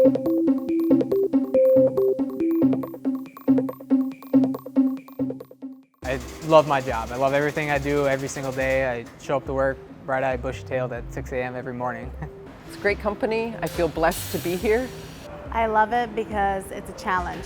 I love my job. I love everything I do every single day. I show up to work bright-eyed, bushy-tailed at 6 a.m. every morning. It's a great company. I feel blessed to be here. I love it because it's a challenge.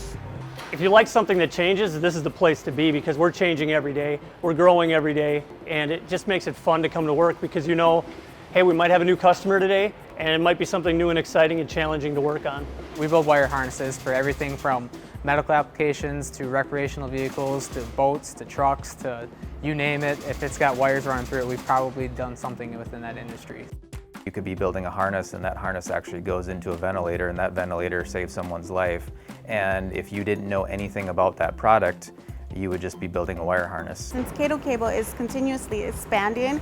If you like something that changes, this is the place to be because we're changing every day, we're growing every day, and it just makes it fun to come to work because you know, hey, we might have a new customer today, and it might be something new and exciting and challenging to work on. We build wire harnesses for everything from medical applications to recreational vehicles to boats to trucks to you name it. If it's got wires running through it, we've probably done something within that industry. You could be building a harness and that harness actually goes into a ventilator and that ventilator saves someone's life. And if you didn't know anything about that product, you would just be building a wire harness. Since Kato Cable is continuously expanding,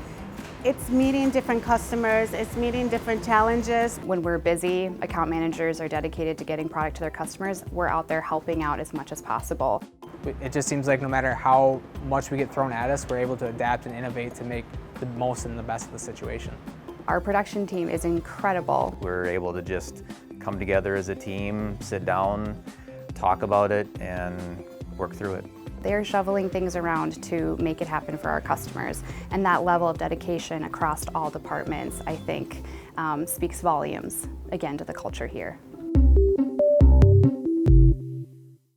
it's meeting different customers, it's meeting different challenges. When we're busy, account managers are dedicated to getting product to their customers. We're out there helping out as much as possible. It just seems like no matter how much we get thrown at us, we're able to adapt and innovate to make the most and the best of the situation. Our production team is incredible. We're able to just come together as a team, sit down, talk about it, and work through it. They're shoveling things around to make it happen for our customers. And that level of dedication across all departments, I think, speaks volumes, again, to the culture here.